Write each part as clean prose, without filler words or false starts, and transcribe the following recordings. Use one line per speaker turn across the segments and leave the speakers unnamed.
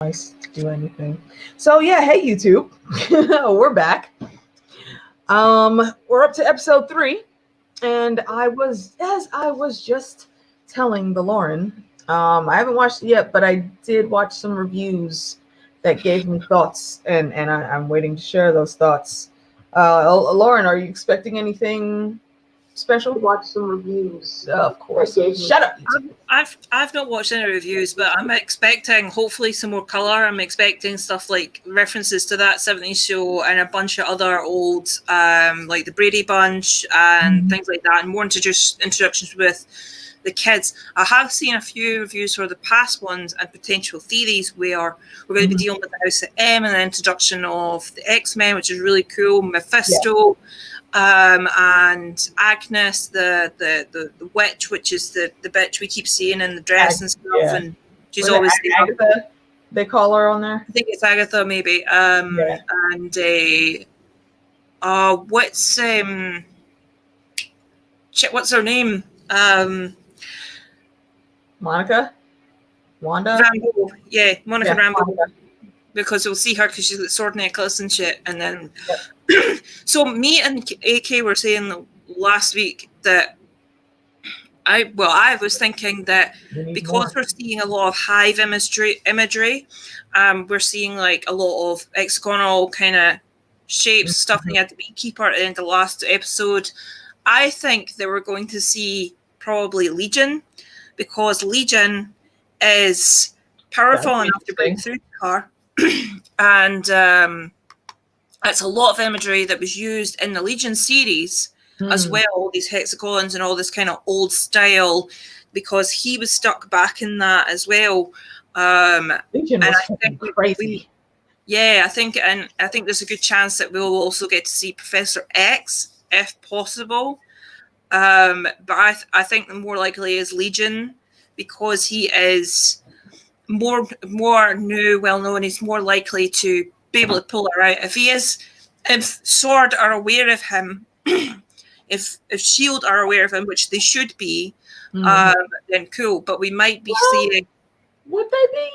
Nice to do anything. So yeah, hey YouTube, we're back. We're up to episode 3, and I was just telling the Lauren, I haven't watched it yet, but I did watch some reviews that gave me thoughts, and I'm waiting to share those thoughts. Lauren, are you expecting anything special? Watch some reviews. Of course. Shut up. YouTube.
I've not watched any reviews, but I'm expecting hopefully some more colour. I'm expecting stuff like references to that 70s show and a bunch of other old, like the Brady Bunch and things like that, and more introductions with the kids. I have seen a few reviews for the past ones and potential theories where we're going to be dealing with the House of M and the introduction of the X-Men, which is really cool. Mephisto. Yeah. And Agnes, the witch, which is the bitch we keep seeing in the dress and stuff, and she's always
Agatha. They call her on there.
I think it's Agatha, maybe. And what's her name?
Monica, Wanda.
Rambo. Yeah, Monica Rambo. Monica. Because we'll see her because she's got sword necklace and shit, and then. Yep. So me and AK were saying last week that I was thinking that because we're seeing a lot of hive imagery, we're seeing like a lot of hexagonal kind of shapes, stuff like at the beekeeper at the end of the last episode. I think that we're going to see probably Legion, because Legion is powerful enough to break through her. And it's a lot of imagery that was used in the Legion series as well, all these hexagons and all this kind of old style, because he was stuck back in that as well.
Legion was crazy.
I think there's a good chance that we'll also get to see Professor X if possible. But I think the more likely is Legion, because he is more new, well known. He's more likely to be able to pull her out. If Sword are aware of him, if Shield are aware of him, which they should be, then cool. But we might be seeing.
Would they be?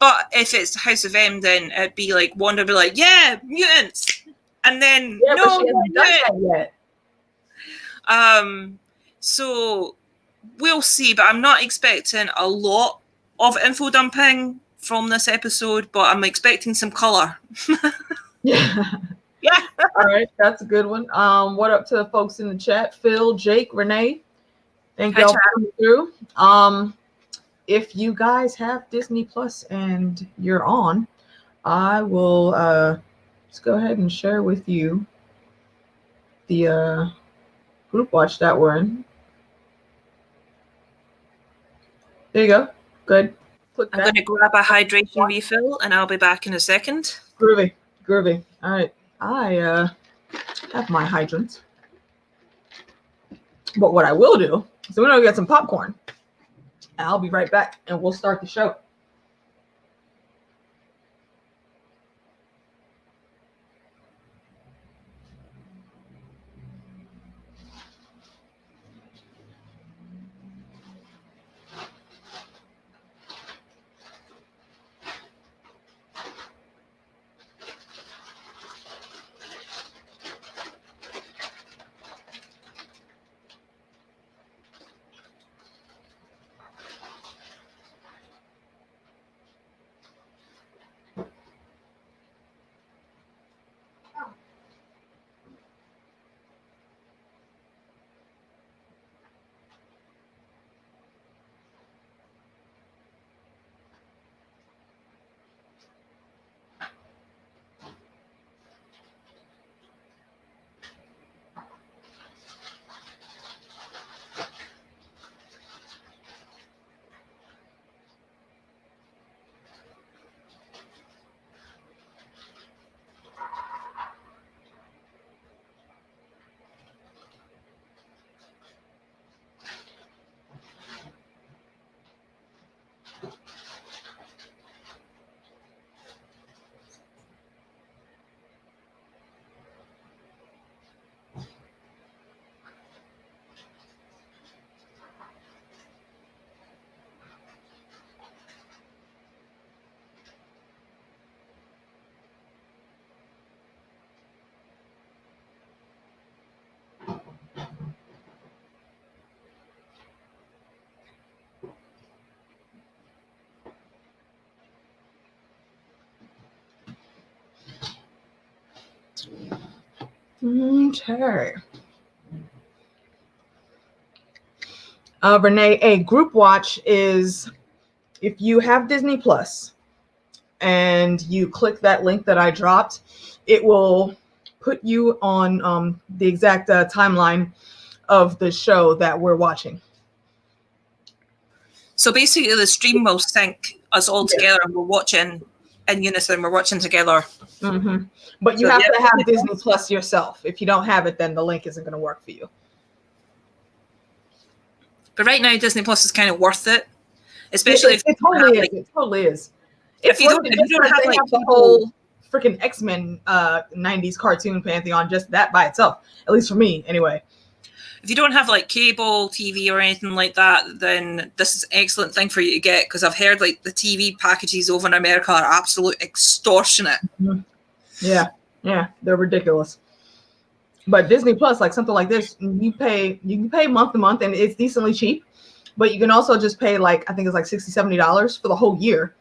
But if it's House of M, then it'd be like Wanda be like, yeah, mutants, and then
but she hasn't done that
yet. So we'll see, but I'm not expecting a lot of info dumping from this episode, but I'm expecting some color.
Yeah. All right, that's a good one. What up to the folks in the chat? Phil, Jake, Renee. Thank y'all for coming through. If you guys have Disney Plus and you're on, I will just go ahead and share with you the group watch that we're in. There you go. Good.
I'm going to grab a hydration refill and I'll be back in a second.
Groovy. All right. I have my hydrant. But what I will do is I'm going to get some popcorn. And I'll be right back and we'll start the show. Okay. Renee, a group watch is if you have Disney Plus and you click that link that I dropped, it will put you on the exact timeline of the show that we're watching.
So basically, the stream will sync us all together, and we're watching in unison. We're watching together.
Mm-hmm. But you have to have Disney Plus yourself. If you don't have it, then the link isn't going to work for you.
But right now, Disney Plus is kind of worth it, especially
it totally is. It totally is.
If you don't have like
the whole freaking X-Men 90s cartoon pantheon, just that by itself, at least for me, anyway.
If you don't have like cable TV or anything like that, then this is an excellent thing for you to get, because I've heard like the TV packages over in America are absolute extortionate.
Mm-hmm. Yeah, they're ridiculous. But Disney Plus, like something like this, you can pay month to month, and it's decently cheap. But you can also just pay like, I think it's like $60, $70 for the whole year,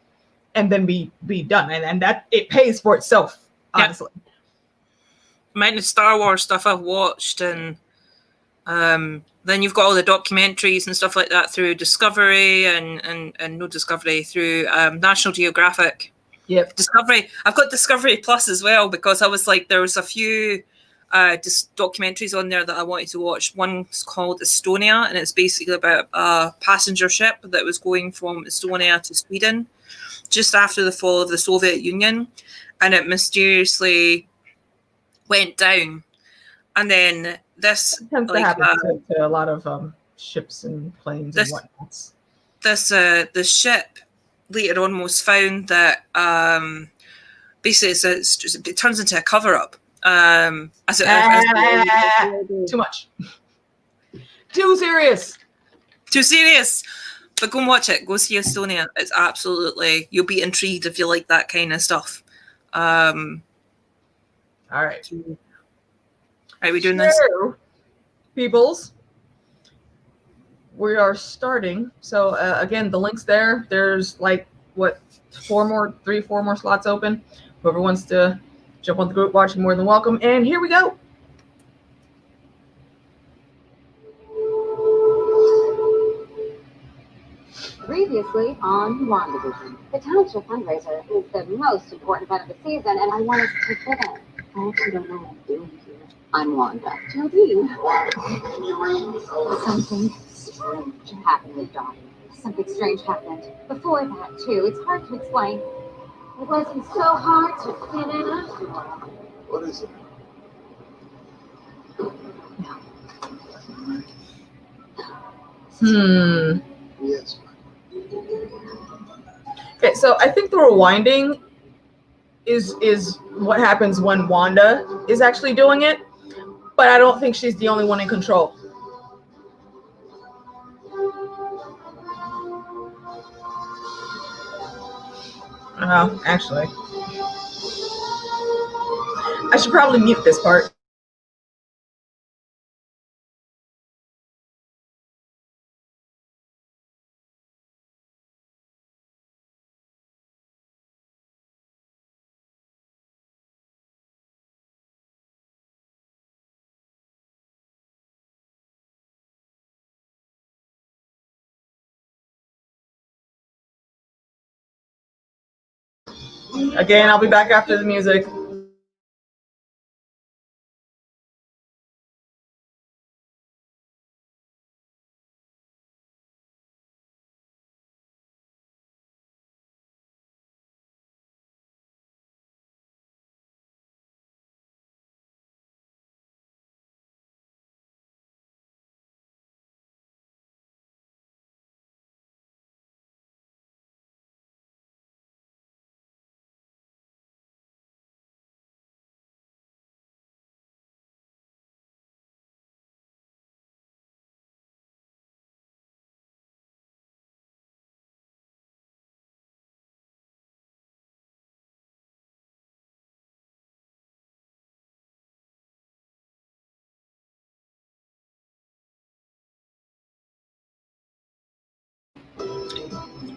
and then be done. And that it pays for itself, honestly.
Yeah. Amount of Star Wars stuff I've watched, and then you've got all the documentaries and stuff like that through Discovery and no Discovery, through National Geographic.
Yep.
Discovery. I've got Discovery Plus as well, because I was like, there was a few documentaries on there that I wanted to watch. One's called Estonia, and it's basically about a passenger ship that was going from Estonia to Sweden just after the fall of the Soviet Union, and it mysteriously went down. And then this
tends to happen to a lot of ships and planes and whatnot.
The ship later on was found that basically it turns into a cover-up.
Too much. Too serious.
But go and watch it. Go see Estonia. It's absolutely, you'll be intrigued if you like that kind of stuff.
All right.
Are we doing this?
Peoples, we are starting. So again, the link's there. There's like what, 4 more slots open. Whoever wants to jump on the group watch, more than welcome. And here we go.
Previously on WandaVision, the township fundraiser is the most important event of the season, and I want us to fit in. I actually don't know what I'm doing here. I'm Wanda. Jodie. Something strange happened with Dottie. Something strange happened before that, too. It's hard to explain. It wasn't so hard to fit in after all.
What is it?
No.
Yes.
Okay, so I think the rewinding is what happens when Wanda is actually doing it, but I don't think she's the only one in control. Actually, I should probably mute this part. Again, I'll be back after the music.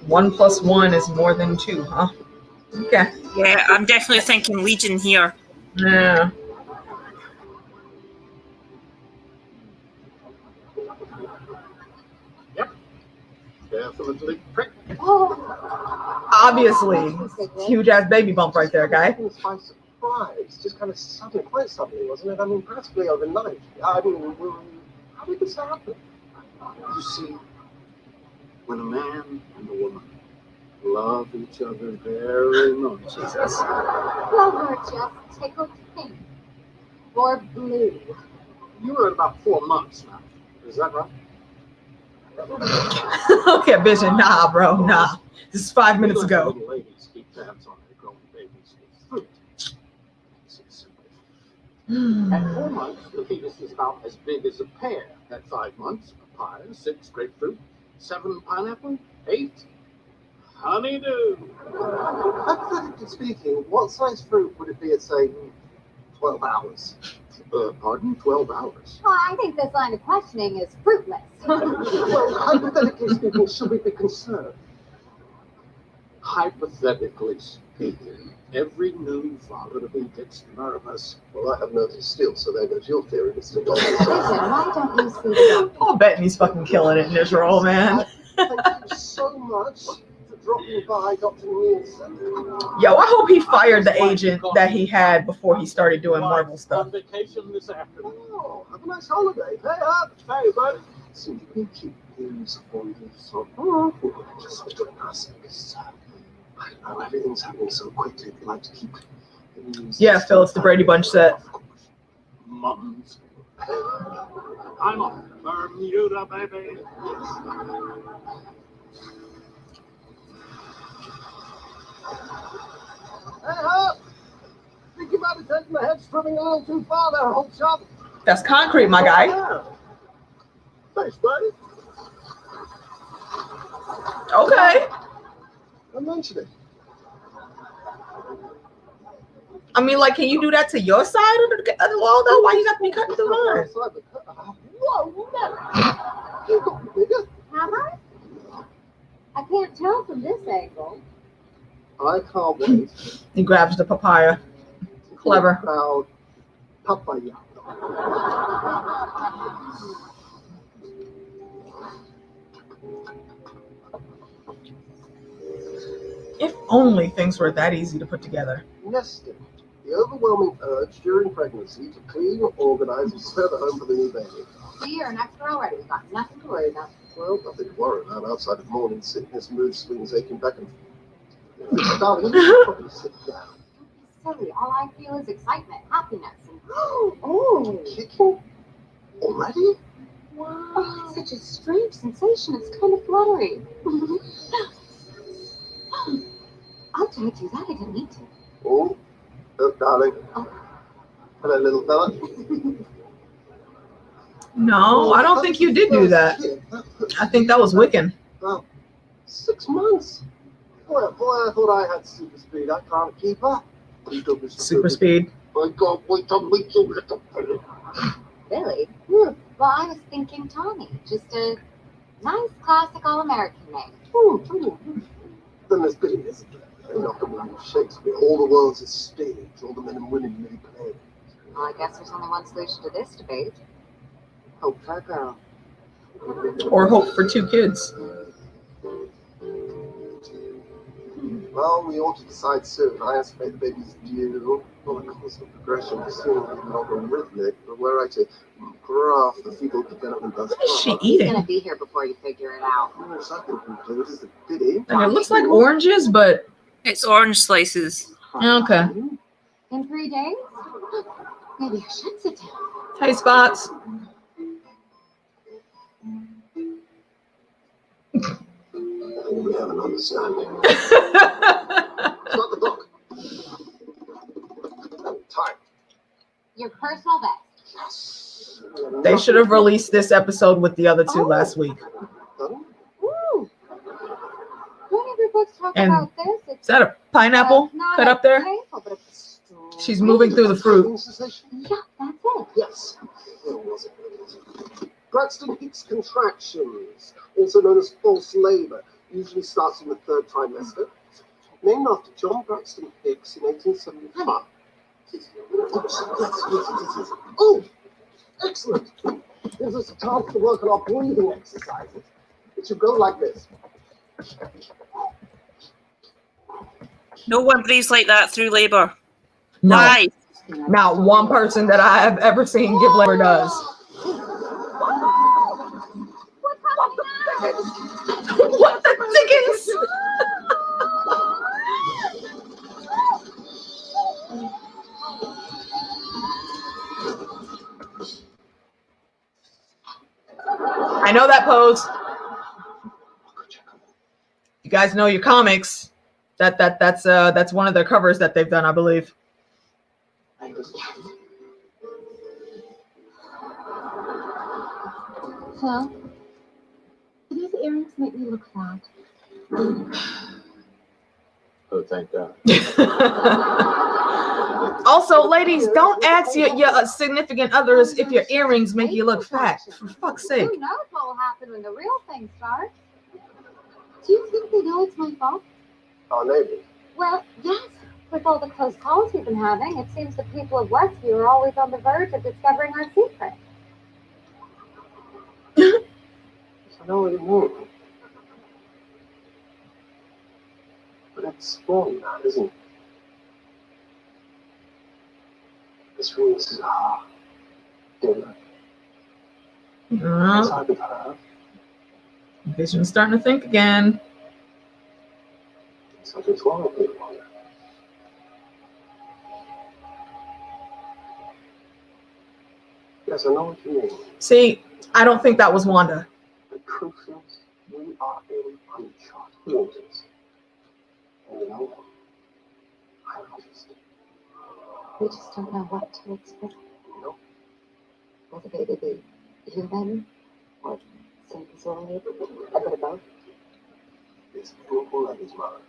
One plus one is more than 2, huh? Okay.
Yeah, I'm definitely thinking Legion here.
Yeah.
definitely pregnant.
Oh,
Obviously. Huge ass baby bump right there, guy.
By surprise, just kind of suddenly, quite suddenly, wasn't it? I mean, practically overnight. I mean, how did this happen? You see, when a man and a woman love each other very much.
Jesus.
love or just tickled pink or blue.
You were at about 4 months now. Is that right?
Okay, Vision. Nah, bro. Nah. This is 5 minutes ago.
Little ladies keep tabs on their growing babies with fruit. It's simple. At 4 months, the fetus is about as big as a pear. At 5 months, papaya. 6, grapefruit. 7, pineapple. 8, honeydew. Hypothetically speaking, what size fruit would it be at, say, 12 hours? Pardon? 12 hours?
Well, I think this line of questioning is fruitless.
Well, hypothetically speaking, should we be concerned? Hypothetically speaking, every new father-to-be gets nervous. Well, I have noticed still, so there goes your theory, Mr. Dawson.
Listen, why don't you see the
Paul Bettany's fucking killing it in this role, man.
Thank you so much for dropping by, Dr. Nielsen.
Yo, I hope he fired the agent that he had before he started doing Marvel stuff.
On vacation this afternoon. Oh, have a nice holiday. Hey up. Hey, buddy. So you can keep things on this. Just between us, because I know everything's happening so quickly. I'd like to keep things.
Yeah, Phil, it's the Brady Bunch set.
Mums. I'm on Bermuda, baby. Hey, up! Think you might have taken the head stripping a little too far there, Hope Shop.
That's concrete, my guy.
Yeah. Thanks, buddy.
Okay.
I mentioned it.
I mean, like, can you do that to your side of the wall, though? Why you got to be cutting through mine?
Whoa, never. You got me bigger.
Have I? I can't tell from this angle.
I can't wait.
He grabs the papaya. Clever.
About papaya.
If only things were that easy to put together.
Nesting. The overwhelming urge during pregnancy to clean, organize, and prepare the home for the new baby.
See, you're an expert already. We've got nothing to worry about.
Well, nothing to worry about outside of morning sickness, mood swings, aching back and forth. Darling, you should probably sit down.
Don't be silly. All I feel is excitement, happiness, and
Oh, kicking? Already?
wow, oh, such a strange sensation. It's kind of fluttery. I'll tag you that. I didn't need to.
Oh, darling.
Oh.
Hello, little fella.
No, I don't think you did do that. I think that was Wiccan.
Well, 6 months. Boy, I thought I had super speed. I can't keep up.
Super speed.
My God, wait till we do it.
Really?
Yeah.
Well, I was thinking Tommy. Just a nice classic all-American name.
Then there's Billy, isn't there? They're not the one with Shakespeare. All the world's a stage. All the men and women may play.
Well, I guess there's only one solution to this debate.
Hope for a girl.
Or hope for 2 kids.
Well, we ought to decide soon. I estimate the baby's due. Well, of course, the progression is soon logarithmic, but we're at a graph the fetal development does.
What is she
He's
eating?
gonna be here before you figure it out.
Yes, I can conclude is a pity.
And it looks like oranges, but
It's orange slices.
okay.
In 3 days? Maybe I should sit down.
Hey, Spots.
We have an understanding. Start the clock. Time.
Your personal best.
Yes.
They should have released this episode with the other 2 last week.
Woo! Don't every book talk
And
about this? It's
Is that a pineapple
not
cut
a
up there?
painful, but it's
She's moving through the fruit.
Yeah, that's it.
Yes. Where was it? Braxton Hicks contractions, also known as false labor, usually starts in the 3rd trimester. Named after John Braxton Hicks in 1875. Oh, excellent. Gives us a chance to work on our breathing exercises. It should go like this.
No one breathes like that through labor.
No.
Why?
Not one person that I have ever seen give labor does. What the dickens? I know that pose. You guys know your comics. That's one of their covers that they've done, I believe.
Phil, do these earrings make me look fat?
Oh, thank God.
Also, ladies, don't ask your significant others if your earrings make you look fat. For fuck's sake.
Who knows what will happen when the real thing starts? Do you think they know it's my fault?
Our neighbors.
Well, yes. With all the close calls we've been having, it seems the people of Westview are always on the verge of discovering our secret.
I know what you mean. But it's wrong now, isn't it? This means dinner. Outside of her.
Vision's starting to think again.
Something's wrong with me, Wanda. Yes, I know what you mean.
See, I don't think that was Wanda.
The truth is, we are in uncharted waters. And you know, I noticed.
We just don't know what to expect.
No.
Will the baby be human or synthezoid? A bit of both.
It's fruitful and his mother.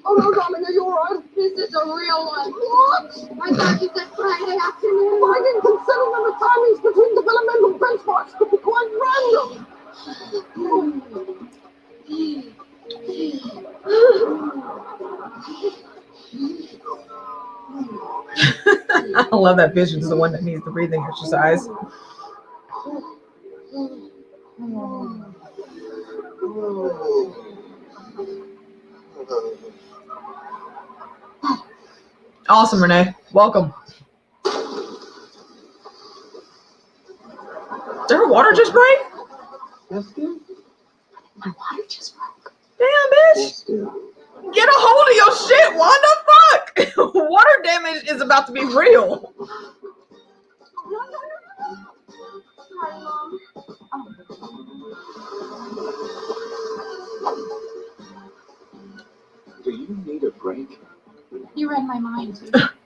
Oh no, darling, are you alright? This is a real one. What? I thought you said Friday afternoon.
I didn't consider that the timings between developmental benchmarks could be quite random.
I love that Vision's the one that needs the breathing exercise. Awesome, Renee. Welcome. Did her water just break?
Yes, dear.
My water just broke.
Damn, bitch.
Yes, dear.
Get a hold of your shit, Wanda. Fuck. Water damage is about to be real.
Sorry, Mom.
Do you need a break?
You read my mind.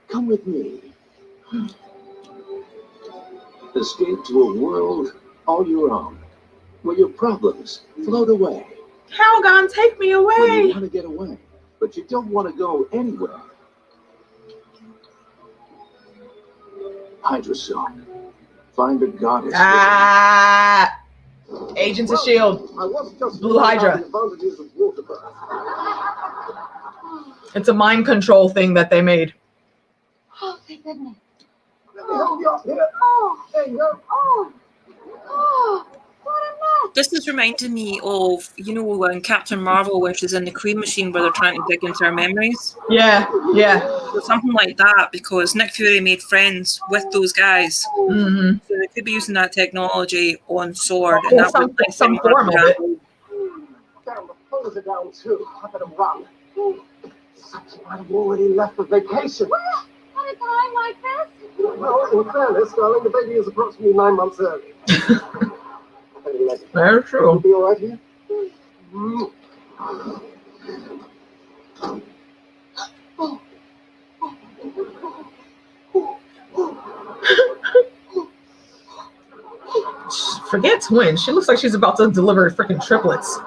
Come with me. Escape to a world all your own, where your problems float away.
Calgon, take me
When you
away.
want to get away, but you don't want to go anywhere. Hydrosol. Find a goddess.
Ah. Agents of S.H.I.E.L.D.
I was just
Blue Hydra.
the advantages of water birth.
It's a mind control thing that they made.
Oh, thank goodness.
Let me help you up here.
Oh,
There you go.
oh, what a mess.
This is reminding me of, you know, when Captain Marvel, when she's in the Queen Machine where they're trying to dig into her memories.
Yeah, yeah.
So something like that, because Nick Fury made friends with those guys.
Mm-hmm.
So they could be using that technology on Sword. And
Yeah,
that would like
some form of it.
Damn, the phones are down too. I better run. Such might have already left for vacation.
At a time like this?
Well, in fairness, darling, the baby is approximately 9 months early.
Very true.
You'll be all right here?
Forget twins. She looks like she's about to deliver freaking triplets.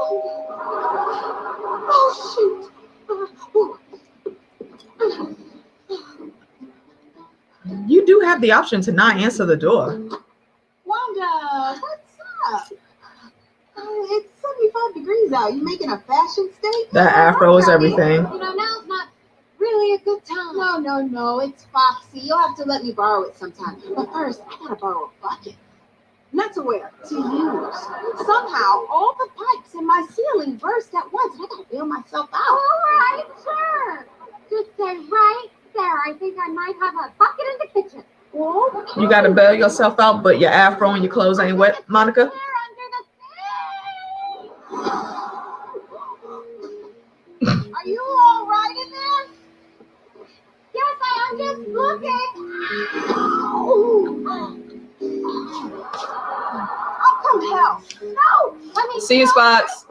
Oh,
You do have the option to not answer the door.
Wanda, what's Wanda, are you making a fashion statement?
That afro is everything.
You know, now's not really a good time. No, it's Foxy. You'll have to let me borrow it sometime. But first, I gotta borrow a bucket. Not to wear, to use. Somehow, all the pipes in my ceiling burst at once, and I gotta bail myself out. All right, sure. Just stay right there. I think I might have a bucket in the kitchen. Well,
You gotta bail yourself out, but your afro and your clothes ain't wet, Monica.
under the sink. Are you all right in there? Yes, I am just looking. I'll come help. No, let me
See you, Spots.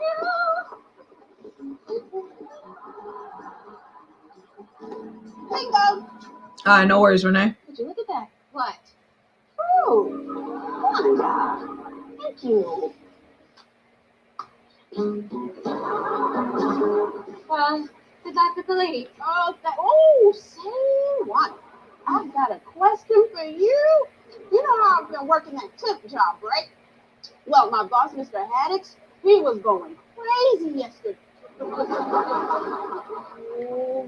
Bingo.
All right, no worries, Renee.
Would you look at that? What? Oh, Wanda. Thank you. Good luck with the lady. Oh, say what? I've got a question for you. You know how I've been working that temp job, right? Well, my boss, Mr. Haddix, he was going crazy yesterday. Oh,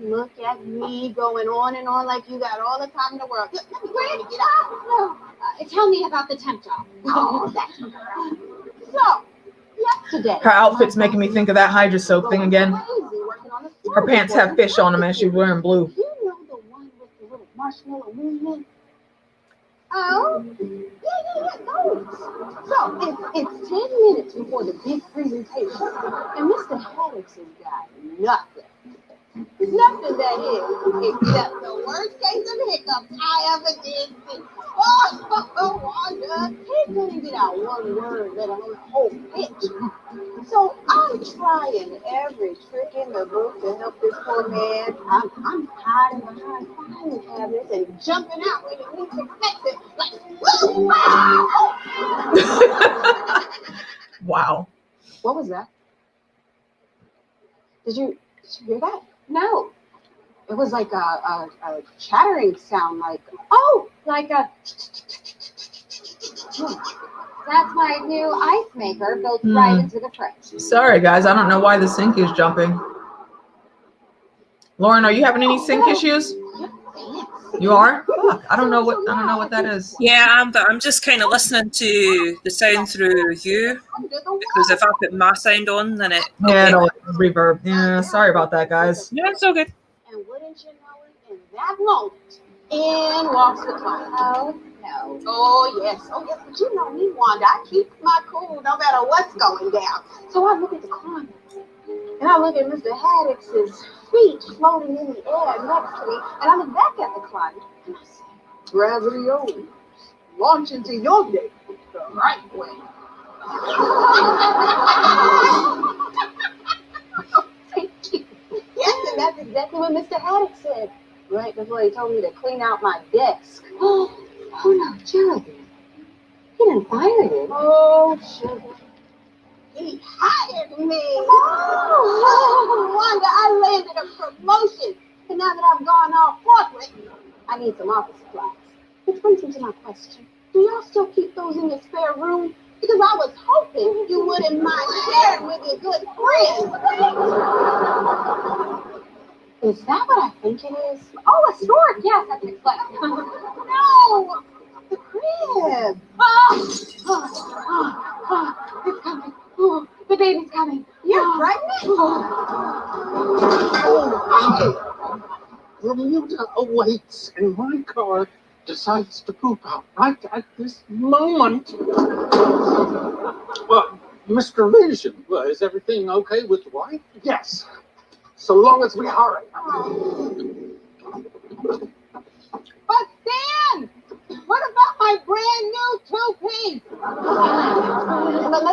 look at me going on and on like you got all the time in the world. Look, let me get out. No, tell me about the temp job. Oh, that's the girl. So, yesterday.
Her outfit's making me think of that Hydra soap thing again. Her pants have fish on them and she's wearing blue.
You know the one with the little marshmallow movement? Oh, yeah, those. So it's 10 minutes before the big presentation, and Mr. Haddix has got nothing. Nothing, that is, except the worst case of hiccups I ever did see. Oh, Wanda, he couldn't get out one word, let alone a whole pitch. So I'm trying every trick in the book to help this poor man. I'm hiding behind filing cabinets and jumping out when he least expects it. Like,
Wow.
What was that? Did you hear that? No. It was like a chattering sound, like a. That's my new ice maker built right into the fridge.
Sorry, guys. I don't know why the sink is jumping. Lauren, are you having any sink issues? You are? Fuck, I don't know what that is.
Yeah, but I'm just kind of listening to the sound through you, because if I put my sound on, then it.
Yeah, it'll reverb. Yeah, sorry about that, guys.
Yeah, it's all good.
And wouldn't you know it, in that moment, in walks the client. Oh, no. Oh, yes. But you know me, Wanda. I keep my cool no matter what's going down. So I look at the client, and I look at Mr. Haddix's feet floating in the air next to me, and I look back at the client, and I say, gravity only. Launch into your day the right way. Thank you. Yes, and that's exactly what Mr. Haddix said right before he told me to clean out my desk. Oh no, Geraldine. He didn't fire you. Oh, sugar. He hired me. Oh, Wanda, I landed a promotion. And now that I've gone all corporate, I need some office supplies. Which brings me to my question. Do y'all still keep those in your spare room? Because I was hoping you wouldn't mind sharing with your good friends. Is that what I think it is? Oh, a stork. Yes, that's explained. No, the crib. It's coming. Oh, the baby's coming. You're pregnant?
Bermuda awaits, and my car decides to poop out right at this moment. Well, Mr. Vision, is everything okay with the wife? Yes, so long as we hurry.
But Dan, what about my brand new two-piece?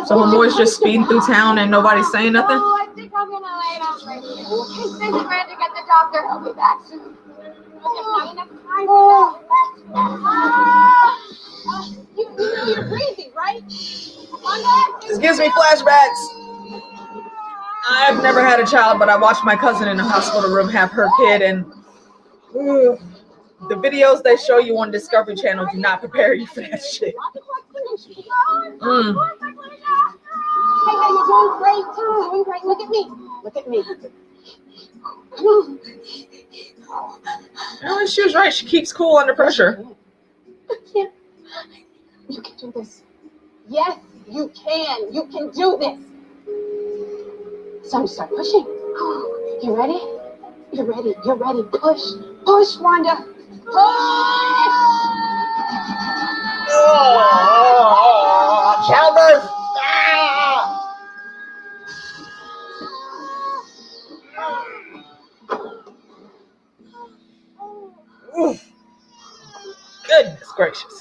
So homeboy's just speeding through town and nobody's saying nothing?
Oh, I think I'm gonna lay down right here. Hey, Cindy ran to get the doctor. I'll be back soon. You know you're breathing, right?
This gives me flashbacks. I've never had a child, but I watched my cousin in the hospital room have her kid, and the videos they show you on Discovery Channel do not prepare you for that shit.
you're doing great. You're doing great. Look at me. Look at me.
Oh, she was right. She keeps cool under pressure.
Yeah. You can do this. Yes, you can. You can do this. So start pushing. You ready? You're ready. You're ready. Push. Push, Wanda. Push!
Oh, childbirth. Oof. Goodness gracious.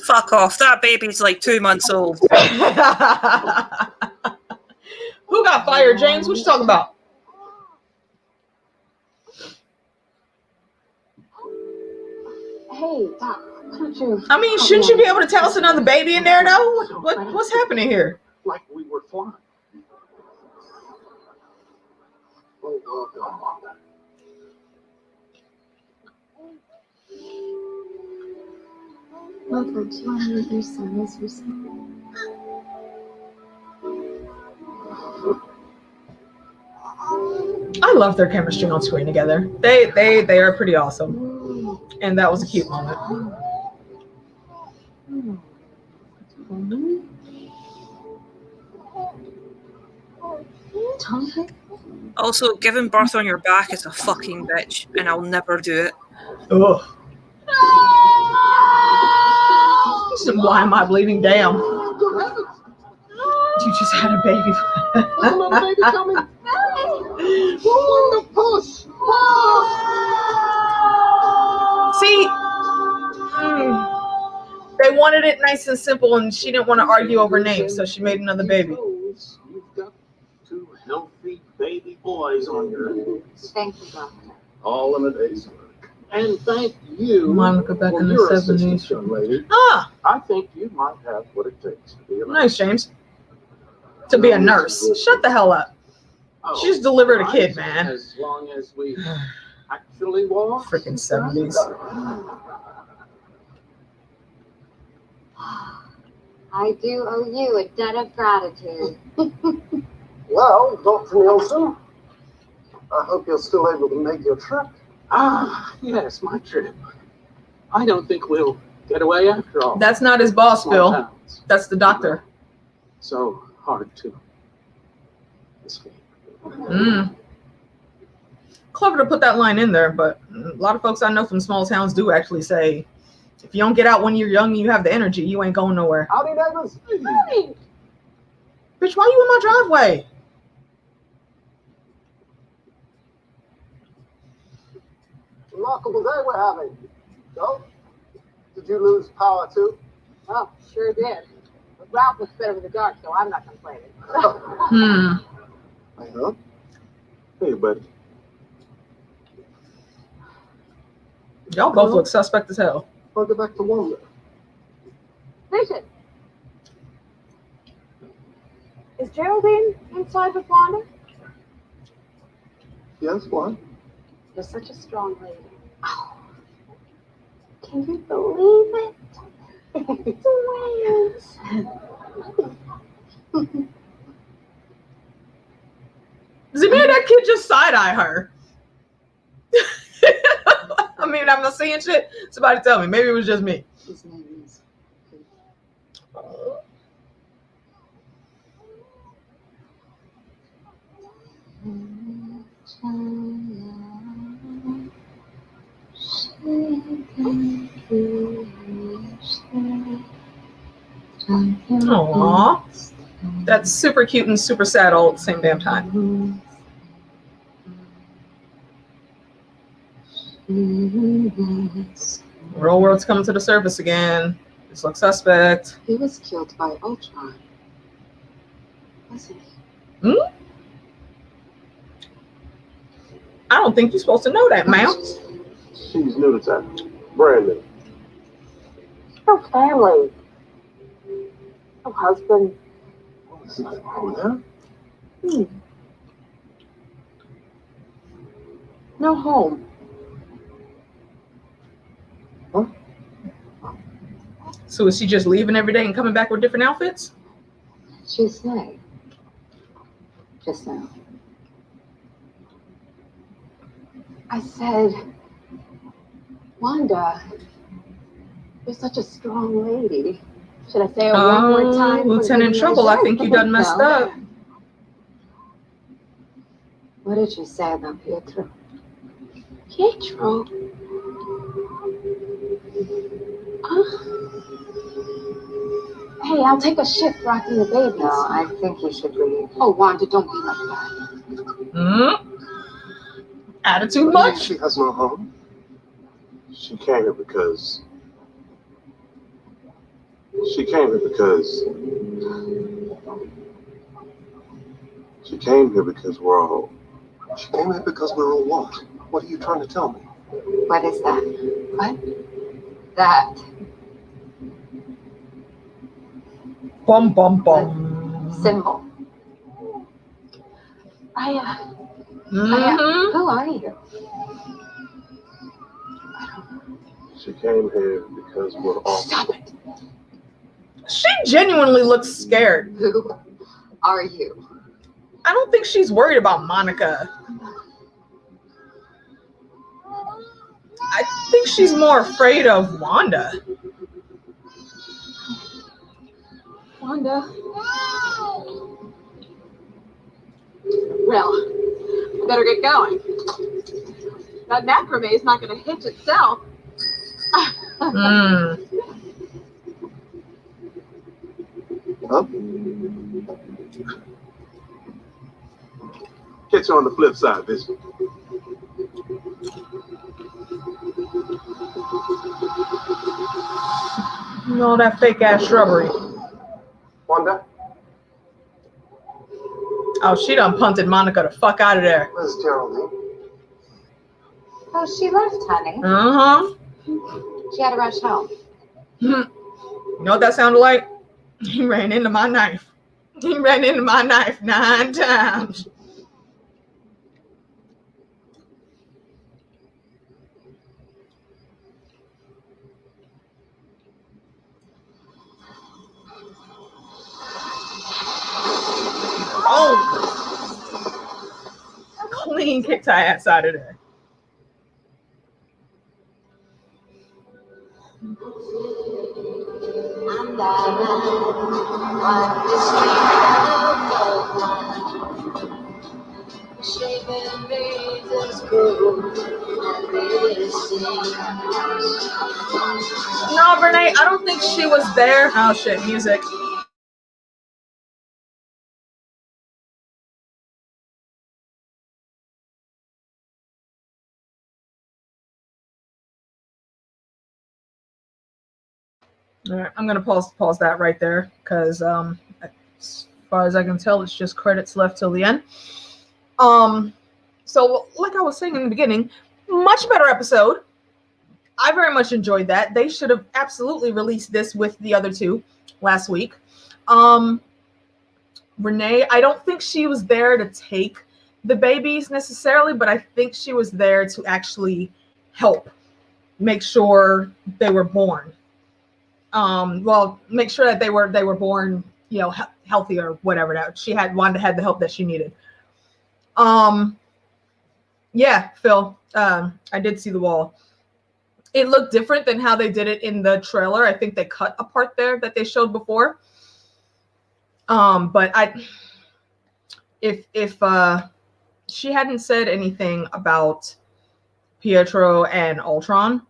Fuck off. That baby's like 2 months old.
Who got fired, James? What you talking about?
Hey, Doc, why don't you...
I mean, shouldn't you be able to tell us another baby in there, though? What's happening here?
Like we were flying. Oh, God.
Welcome to our your son is received.
I love their chemistry on screen together. They are pretty awesome. And that was a cute moment.
Also, giving birth on your back is a fucking bitch, and I'll never do it.
Ugh. Why am I bleeding? Damn. You just had a baby.
Another baby coming. On the push.
See, they wanted it nice and simple, and she didn't want to argue over names, so she made another baby.
You've got 2 healthy baby boys on your hands.
Thank you, Doctor.
All in a day's work. And thank you.
Monica back
for
in the
your
70s.
assistance, young lady.
Ah,
I think you might have what it takes to be a
nice, James. To be a nurse. Shut the hell up.
Oh,
She just delivered a
right.
kid, man.
As long as we actually walk.
Freaking 70s.
I do owe you a debt of gratitude.
Well, Dr. Nielsen, I hope you're still able to make your trip.
Ah, yes, my trip. I don't think we'll get away after all.
That's not his boss,
Small
Phil.
towns.
That's the doctor.
So hard to escape.
Clever to put that line in there, but a lot of folks I know from small towns do actually say, if you don't get out when you're young and you have the energy, you ain't going nowhere.
Howdy, neighbors.
Hey.
Bitch, why you in my driveway?
Remarkable day we're having. So, did you lose power too?
Oh, sure did. But Ralph was better with the dark, so I'm not complaining.
I know.
Hey, buddy.
Y'all both look suspect as hell.
I'll go back to Wanda.
Vision. Is Geraldine inside with Wanda?
Yes, what?
You're such a strong lady. Oh, can you believe it? Twins.
Does it mean that kid just side-eye her? I mean, I'm not seeing shit. Somebody tell me. Maybe it was just me.
His name is.
Aww. That's super cute and super sad all at the same damn time. Real world's coming to the surface again. This looks suspect.
He was killed by Ultron. Wasn't he?
I don't think you're supposed to know that, ma'am.
She's new to town. Brand new.
No family. No husband.
What's that?
No home.
Huh?
So is she just leaving every day and coming back with different outfits?
She say. Just now. I said, Wanda, you're such a strong lady. Should I say it one more time?
Lieutenant Trouble, I think you done messed up.
What did you say about Pietro? Pietro? Hey, I'll take a shift rocking the babies. No, I think you should leave. Oh, Wanda, don't be like that.
Attitude much?
She has no home. She came here because She came here because we're all. She came here because we're all what? What are you trying to tell me?
What is that? What? That.
Bum bum bum.
Symbol. Who are you?
She came here because we're all.
Stop it.
She genuinely looks scared.
Who are you?
I don't think she's worried about Monica. I think she's more afraid of Wanda.
Wanda. Well, I better get going. That macrame is not going to hitch itself.
Huh? Catch you on the flip side, Vision.
No, that fake ass shrubbery.
Wanda?
Oh, she done punted Monica the fuck out of there.
Where's Geraldine?
Oh, she left, honey.
Uh-huh.
She had to rush home.
You know what that sounded like? He ran into my knife. He ran into my knife 9 times. Oh! Clean kicked her ass out of there. No, Renee, I don't think she was there. Oh shit, music. All right, I'm gonna pause that right there because as far as I can tell, it's just credits left till the end. So like I was saying in the beginning, much better episode. I very much enjoyed that. They should have absolutely released this with the other two last week. Renee, I don't think she was there to take the babies necessarily, but I think she was there to actually help make sure they were born. Well, make sure that they were born, you know, healthy or whatever. That Wanda had the help that she needed. Yeah, Phil, I did see the wall. It looked different than how they did it in the trailer. I think they cut a part there that they showed before. But if she hadn't said anything about Pietro and Ultron,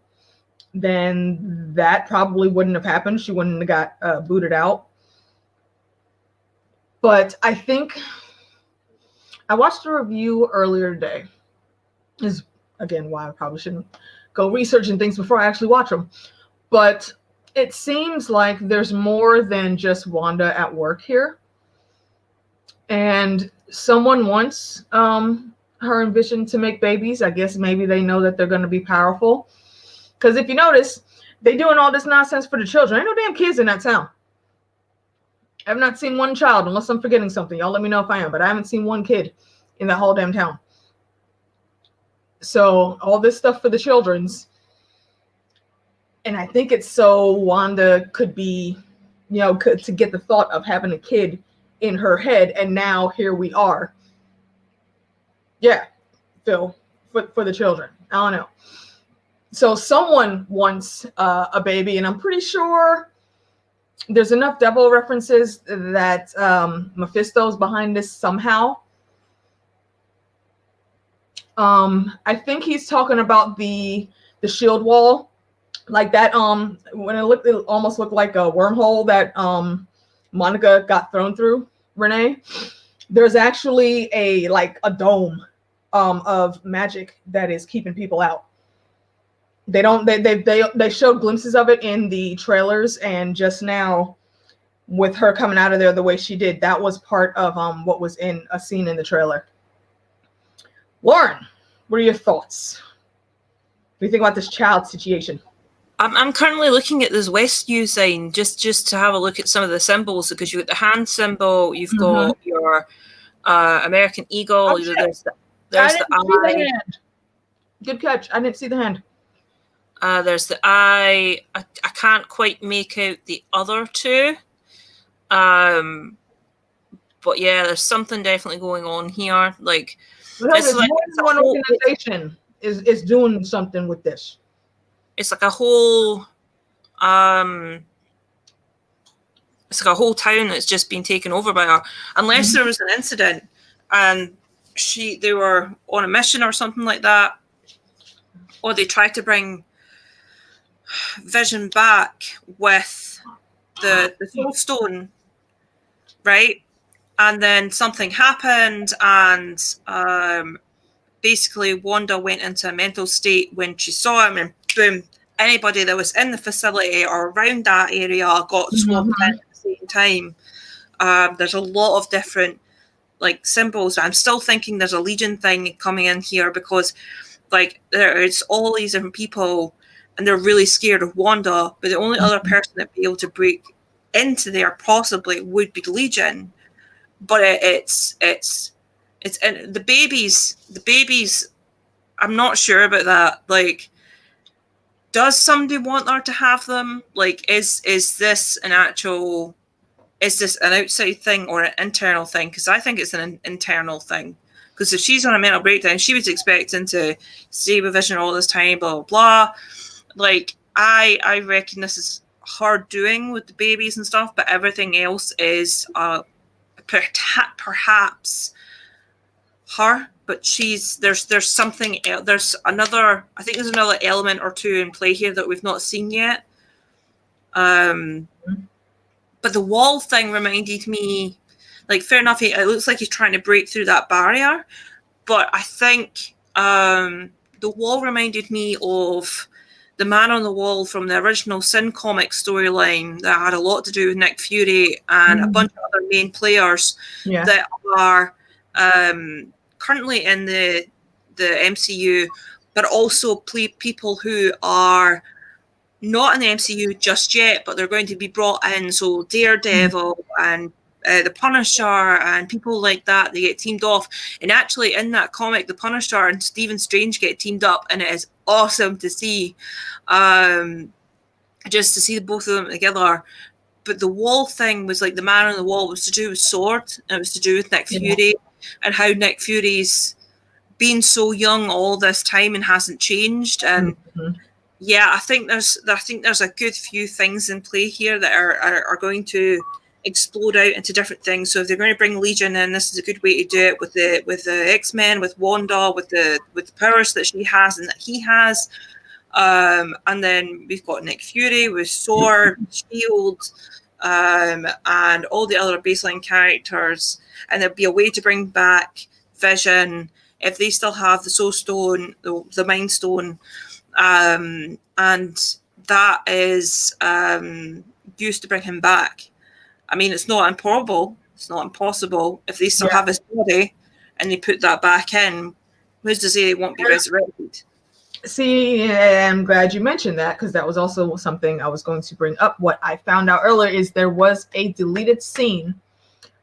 then that probably wouldn't have happened. She wouldn't have got booted out. But I think I watched a review earlier today. This is, again, why I probably shouldn't go researching things before I actually watch them. But it seems like there's more than just Wanda at work here. And someone wants her and Vision to make babies. I guess maybe they know that they're going to be powerful. Because if you notice, they doing all this nonsense for the children. Ain't no damn kids in that town. I have not seen one child, unless I'm forgetting something. Y'all let me know if I am. But I haven't seen one kid in that whole damn town. So all this stuff for the children's. And I think it's so Wanda could be, to get the thought of having a kid in her head. And now here we are. Yeah, Phil, for the children. I don't know. So someone wants a baby, and I'm pretty sure there's enough devil references that Mephisto's behind this somehow. I think he's talking about the shield wall, like that. When it almost looked like a wormhole that Monica got thrown through. Renee, there's actually a dome of magic that is keeping people out. They showed glimpses of it in the trailers, and just now with her coming out of there the way she did, that was part of what was in a scene in the trailer. Lauren, what are your thoughts? What do you think about this child situation?
I'm currently looking at this Westview sign just to have a look at some of the symbols, because you've got the hand symbol, you've got your American Eagle,
Oh,
there's the
eye. Good catch. I didn't see the hand.
There's the eye. I can't quite make out the other two. But yeah, there's something definitely going on here. Like,
it's like one organization is doing something with this.
It's like a whole it's like a whole town that's just been taken over by her. Unless there was an incident and they were on a mission or something like that, or they tried to bring Vision back with the Soul Stone, right? And then something happened, and basically Wanda went into a mental state when she saw him, and boom, anybody that was in the facility or around that area got swapped in at the same time. There's a lot of different symbols. I'm still thinking there's a Legion thing coming in here, because there's all these different people and they're really scared of Wanda, but the only other person that'd be able to break into there possibly would be Legion. But it's and the babies, I'm not sure about that. Does somebody want her to have them? Is this an outside thing or an internal thing? Because I think it's an internal thing. Because if she's on a mental breakdown, she was expecting to stay with Vision all this time, blah, blah, blah. I reckon this is her doing with the babies and stuff, but everything else is perhaps her. But there's something else. I think there's another element or two in play here that we've not seen yet. But the wall thing reminded me, fair enough, it looks like he's trying to break through that barrier, but I think the wall reminded me of the Man on the Wall from the original Sin comic storyline that had a lot to do with Nick Fury and a bunch of other main players that are currently in the MCU, but also people who are not in the MCU just yet, but they're going to be brought in. So Daredevil and the Punisher and people like that, they get teamed off. And actually in that comic, the Punisher and Stephen Strange get teamed up, and it is awesome to see, just to see both of them together. But the wall thing was the Man on the Wall was to do with Sword, and it was to do with Nick Fury and how Nick Fury's been so young all this time and hasn't changed. And yeah, I think there's a good few things in play here that are going to explode out into different things. So if they're going to bring Legion in, this is a good way to do it with the X-Men, with Wanda, with the powers that she has and that he has. And then we've got Nick Fury with Sword, Shield, and all the other baseline characters. And there'll be a way to bring back Vision if they still have the Soul Stone, the Mind Stone. And that is used to bring him back. I mean, it's not improbable. It's not impossible. If they still have his body and they put that back in, who's to say they won't be resurrected?
See, I'm glad you mentioned that, because that was also something I was going to bring up. What I found out earlier is there was a deleted scene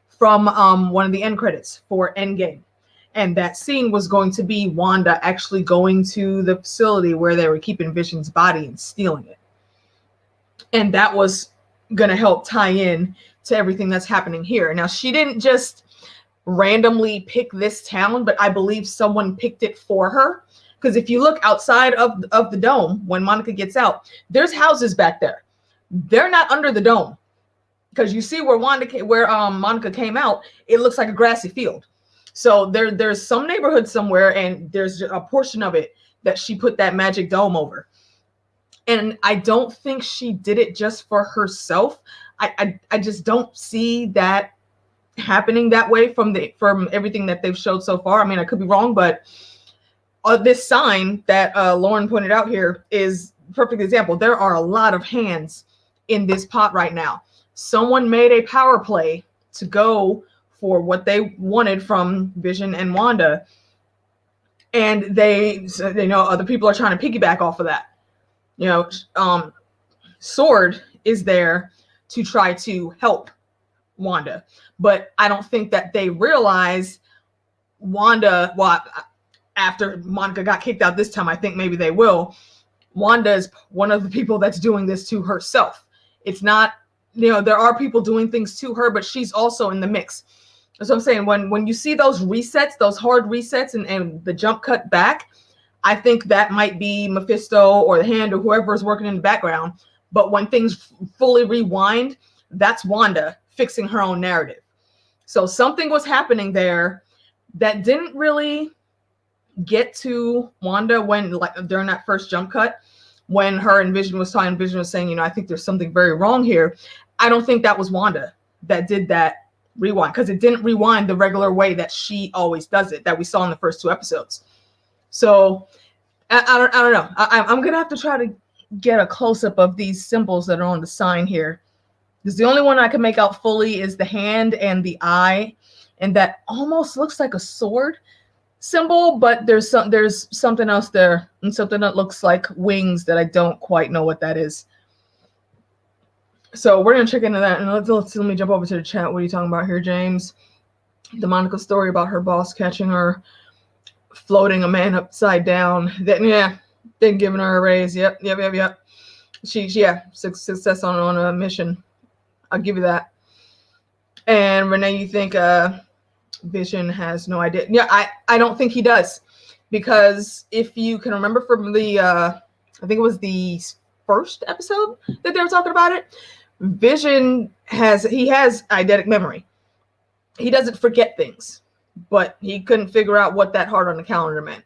from one of the end credits for Endgame. And that scene was going to be Wanda actually going to the facility where they were keeping Vision's body and stealing it. And that was going to help tie in to everything that's happening here. Now, she didn't just randomly pick this town, but I believe someone picked it for her. Because if you look outside of the dome, when Monica gets out, there's houses back there. They're not under the dome. Because you see where Monica came out, it looks like a grassy field. So there's some neighborhood somewhere, and there's a portion of it that she put that magic dome over. And I don't think she did it just for herself. I just don't see that happening that way from everything that they've showed so far. I mean, I could be wrong, but this sign that Lauren pointed out here is a perfect example. There are a lot of hands in this pot right now. Someone made a power play to go for what they wanted from Vision and Wanda, and they know other people are trying to piggyback off of that. You know, Sword is there to try to help Wanda, but I don't think that they realize Wanda. Well, after Monica got kicked out this time, I think maybe they will. Wanda is one of the people that's doing this to herself. It's not, you know, there are people doing things to her, but she's also in the mix. That's what I'm saying. When you see those resets, those hard resets, and the jump cut back, I think that might be Mephisto or the Hand or whoever is working in the background. But when things fully rewind, that's Wanda fixing her own narrative. So something was happening there that didn't really get to Wanda when, like, during that first jump cut, when her and Vision was talking. Vision was saying, you know, I think there's something very wrong here. I don't think that was Wanda that did that rewind, because it didn't rewind the regular way that she always does it, that we saw in the first 2 episodes. So I don't know. I'm gonna have to try to get a close-up of these symbols that are on the sign here, because the only one I can make out fully is the hand and the eye, and that almost looks like a sword symbol, but there's something else there, and something that looks like wings that I don't quite know what that is. So we're gonna check into that, and let me jump over to the chat. What are you talking about here, James? The Monica story about her boss catching her floating a man upside down. Then giving her a raise. Yep. She success on a mission. I'll give you that. And Renee, you think Vision has no idea? Yeah, I don't think he does, because if you can remember from the I think it was the first episode that they were talking about it, Vision has eidetic memory. He doesn't forget things, but he couldn't figure out what that heart on the calendar meant.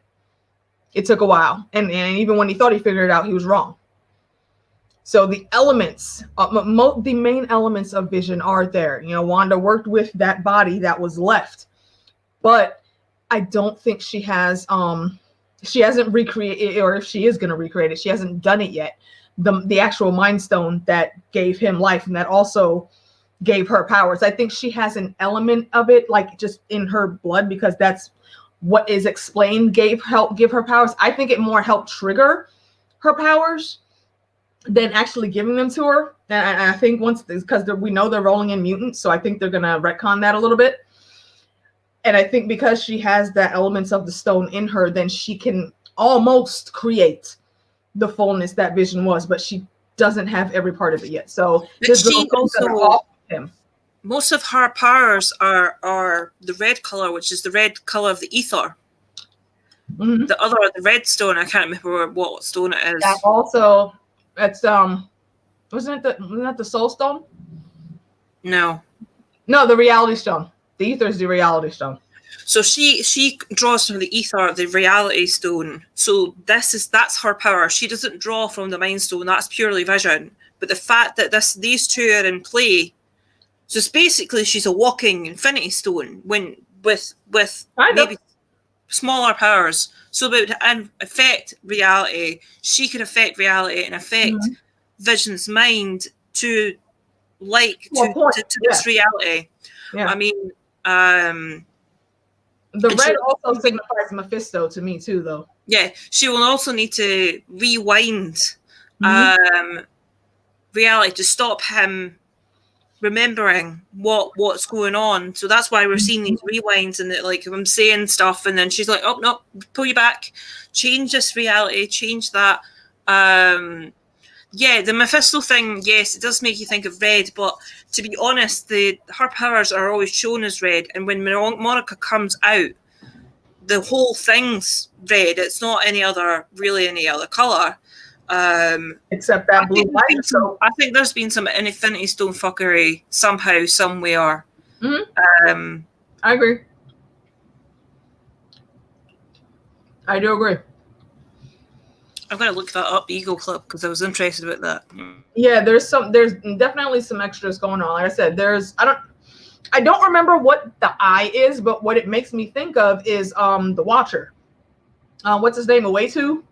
It took a while, and even when he thought he figured it out, he was wrong. So the elements, the main elements of Vision are there. You know, Wanda worked with that body that was left, but I don't think she hasn't recreated, or if she is going to recreate it, she hasn't done it yet. The actual Mind Stone that gave him life and that also gave her powers. I think she has an element of it, like just in her blood, because that's what is explained. Help give her powers. I think it more helped trigger her powers than actually giving them to her. And I think because we know they're rolling in mutants, so I think they're gonna retcon that a little bit. And I think because she has the elements of the stone in her, then she can almost create the fullness that Vision was, but she doesn't have every part of it yet. So
she also, most of her powers are the red color, which is the red color of the ether. Mm-hmm. The red stone, I can't remember what stone it is.
That also, it's wasn't that the soul stone?
No,
the reality stone. The ether is the reality stone.
So she draws from the ether, the reality stone. So that's her power. She doesn't draw from the Mind Stone. That's purely Vision. But the fact that these two are in play, so it's basically she's a walking Infinity Stone with maybe smaller powers. So it would affect reality. She can affect reality and affect Vision's mind to this reality.
Yeah.
I mean,
the red also signifies Mephisto to me too, though.
Yeah, she will also need to rewind reality to stop him remembering what's going on. So that's why we're seeing these rewinds, and that, like, I'm saying stuff, and then she's like, "Oh no, pull you back, change this reality, change that." Yeah, the Mephisto thing, yes, it does make you think of Red, but to be honest, her powers are always shown as red, and when Monica comes out, the whole thing's red. It's not any other color.
Except that blue light.
I think there's been some Infinity Stone fuckery somehow, somewhere.
Mm-hmm. I agree. I do agree.
I'm going to look that up, Eagle Club, because I was interested about that.
Yeah, there's definitely some extras going on. Like I said, I don't remember what the eye is, but what it makes me think of is the Watcher. What's his name? Awatu?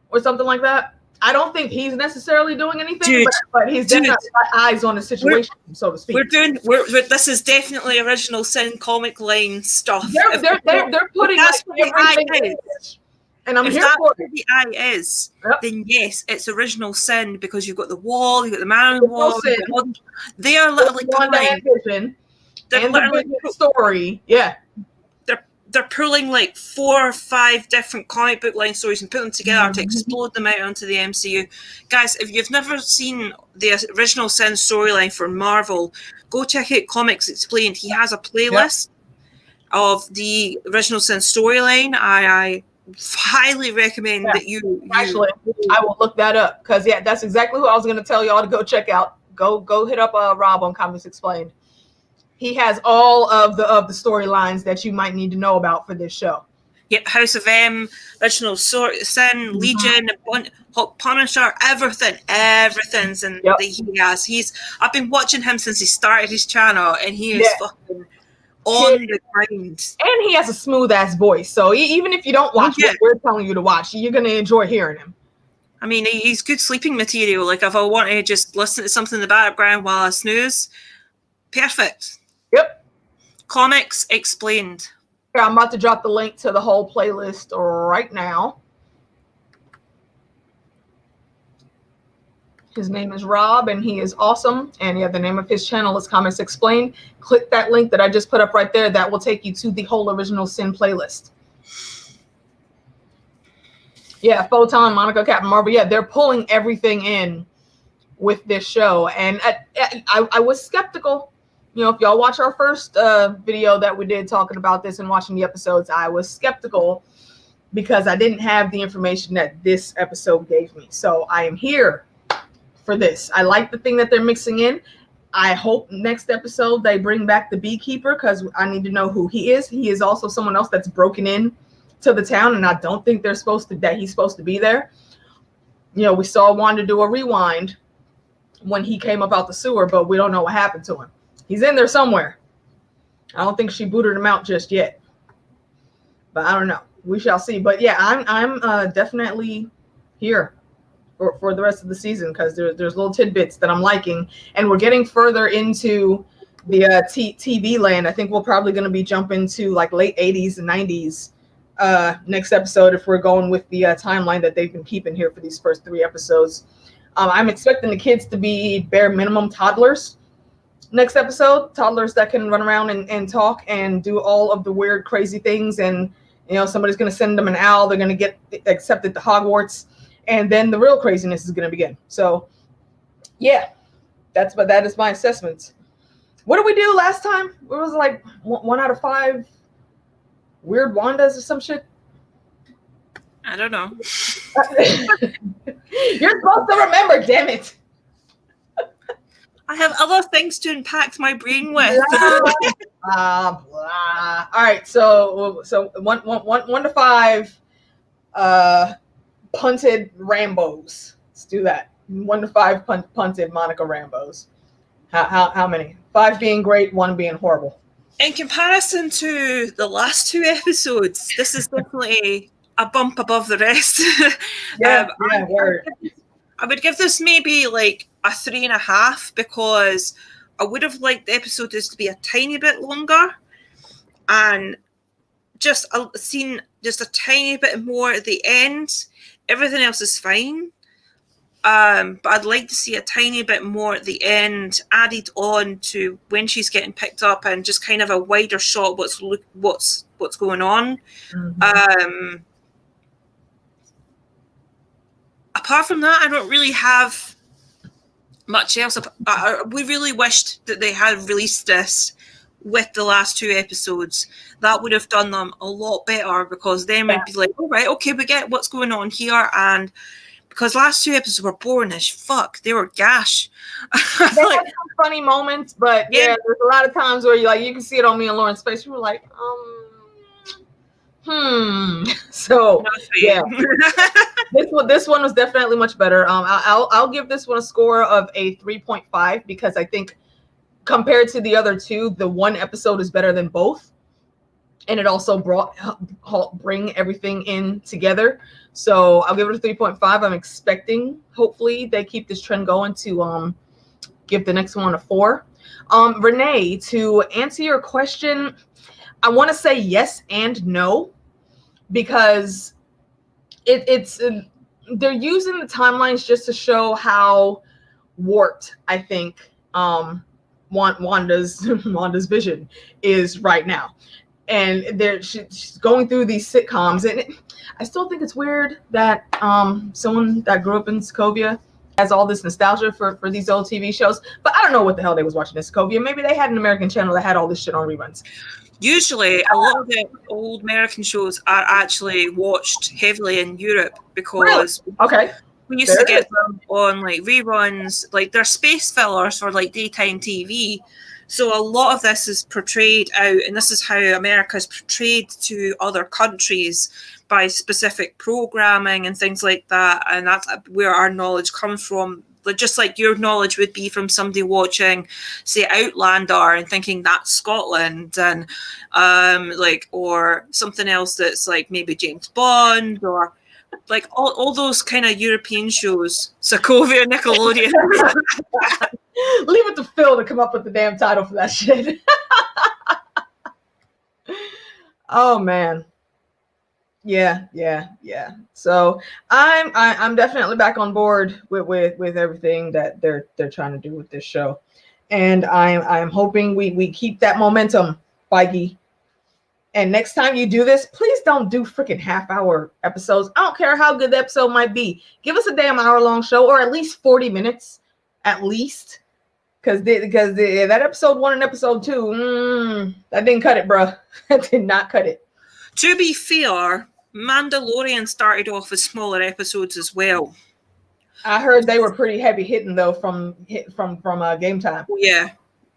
Or something like that. I don't think he's necessarily doing anything, but he's definitely got eyes on the situation, so to speak.
This is definitely Original Sin comic line stuff.
They're putting
that's
like everything. And
if that's what the eye is, then yes, it's Original Sin, because you've got the wall, you've got the man on the wall. They are literally
WandaVision and the Vision story. Yeah.
They're pulling like 4 or 5 different comic book line stories and put them together to explode them out onto the MCU. Guys, if you've never seen the Original Sin storyline for Marvel, go check out Comics Explained. He has a playlist of the Original Sin storyline. I highly recommend that you
actually. I will look that up, because that's exactly who I was going to tell y'all to go check out. Go hit up Rob on Comics Explained. He has all of the storylines that you might need to know about for this show.
Yep, House of M, Original Sin, Legion, Punisher, everything's in that he has. I've been watching him since he started his channel, and he is fucking on the grind.
And he has a smooth ass voice, so even if you don't watch what we're telling you to watch, you're gonna enjoy hearing him.
I mean, he's good sleeping material. Like, if I want to just listen to something in the background while I snooze, perfect.
Yep.
Comics Explained.
I'm about to drop the link to the whole playlist right now. His name is Rob, and he is awesome. And the name of his channel is Comics Explained. Click that link that I just put up right there. That will take you to the whole Original Sin playlist. Yeah, Photon, Monica, Captain Marvel. Yeah, they're pulling everything in with this show. And I was skeptical. You know, if y'all watch our first video that we did talking about this and watching the episodes, I was skeptical because I didn't have the information that this episode gave me. So I am here for this. I like the thing that they're mixing in. I hope next episode they bring back the beekeeper, because I need to know who he is. He is also someone else that's broken in to the town, and I don't think he's supposed to be there. You know, we saw Wanda do a rewind when he came up out the sewer, but we don't know what happened to him. He's in there somewhere. I don't think she booted him out just yet, but I don't know. We shall see. But yeah, I'm definitely here for the rest of the season, because there's little tidbits that I'm liking, and we're getting further into the TV land. I think we're probably going to be jumping to like late 80s and 90s next episode, if we're going with the timeline that they've been keeping here for these first 3 episodes. I'm expecting the kids to be bare minimum toddlers next episode, toddlers that can run around and talk and do all of the weird, crazy things. And, you know, somebody's going to send them an owl. They're going to get accepted to Hogwarts. And then the real craziness is going to begin. So, yeah, that is my assessment. What did we do last time? It was like 1 out of 5 weird Wandas or some shit.
I don't know.
You're supposed to remember, damn it.
I have other things to impact my brain with.
Blah. All right, so 1 to 5 punted Rambos. Let's do that. 1 to 5 punted Monica Rambos. How many? 5 being great, 1 being horrible.
In comparison to the last 2 episodes, this is definitely a bump above the rest. I would give this maybe like a 3.5, because I would have liked the episode just to be a tiny bit longer and just seen just a tiny bit more at the end. Everything else is fine. But I'd like to see a tiny bit more at the end added on to when she's getting picked up, and just kind of a wider shot what's going on. Apart from that, I don't really have much else. We really wished that they had released this with the last 2 episodes. That would have done them a lot better, because then we'd be like, all right, okay, we get what's going on here. And because last 2 episodes were boring as fuck, they were gash.
They had some funny moments, but yeah, there's a lot of times where you can see it on me and Lauren's face. We were like, So yeah, this one was definitely much better. I'll give this one a score of a 3.5, because I think compared to the other 2, the one episode is better than both, and it also bring everything in together. So I'll give it a 3.5. I'm expecting, hopefully, they keep this trend going to give the next one a 4. Renee, to answer your question, I want to say yes and no, because it's they're using the timelines just to show how warped I think Wanda's vision is right now. And she's going through these sitcoms, and I still think it's weird that someone that grew up in Sokovia has all this nostalgia for these old TV shows. But I don't know what the hell they was watching in Sokovia. Maybe they had an American channel that had all this shit on reruns.
Usually, a lot of the old American shows are actually watched heavily in Europe, because we used to get them on like reruns. Like, they're space fillers for like daytime TV. So a lot of this is portrayed out, and this is how America is portrayed to other countries by specific programming and things like that. And that's where our knowledge comes from. Just like your knowledge would be from somebody watching, say, Outlander and thinking that's Scotland, and or something else that's like maybe James Bond, or like all those kind of European shows. Sokovia, Nickelodeon.
Leave it to Phil to come up with the damn title for that shit. Oh man. Yeah. So I'm definitely back on board with everything that they're trying to do with this show, and I'm hoping we keep that momentum, Feige. And next time you do this, please don't do freaking half-hour episodes. I don't care how good the episode might be. Give us a damn hour-long show, or at least 40 minutes, at least. Because that episode 1 and episode 2, that didn't cut it, bro. That did not cut it.
To be fair, Mandalorian started off as smaller episodes as well.
I heard they were pretty heavy hitting though from Game Time.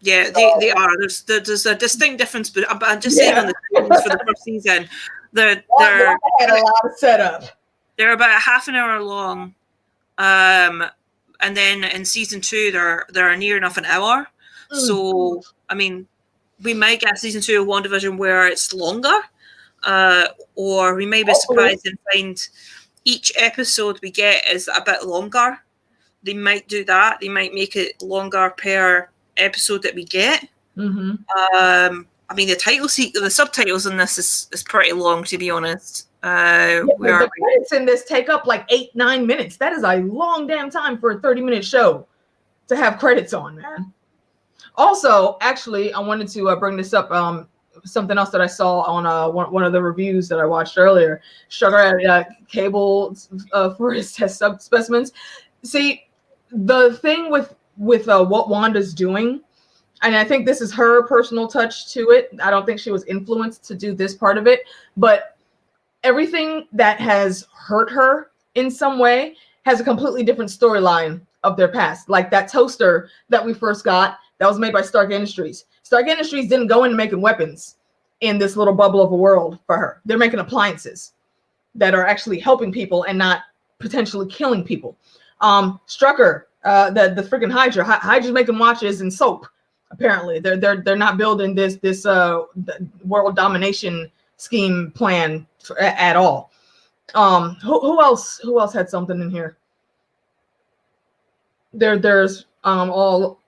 Yeah, they are. There's a distinct difference, but I'm just saying on the for the first season, they're
had a lot of setup.
They're about a half an hour long, and then in season 2 they're near enough an hour. So I mean, we might get season 2 of WandaVision where it's longer, or we may be surprised and find each episode we get is a bit longer. They might do that. They might make it longer per episode that we get. I mean, the subtitles in this is pretty long, to be honest.
The credits in this take up like 8-9 minutes. That is a long damn time for a 30-minute show to have credits on, man. Also, actually, I wanted to bring this up. Something else that I saw on one of the reviews that I watched earlier. Sugar had cable for his test specimens. See, the thing with what Wanda's doing, and I think this is her personal touch to it. I don't think she was influenced to do this part of it, but everything that has hurt her in some way has a completely different storyline of their past. Like that toaster that we first got that was made by Stark Industries. Stark Industries didn't go into making weapons in this little bubble of a world for her. They're making appliances that are actually helping people and not potentially killing people. Strucker, the freaking Hydra. Hydra's making watches and soap. Apparently, they're not building this world domination scheme plan at all. Who else had something in here? There's all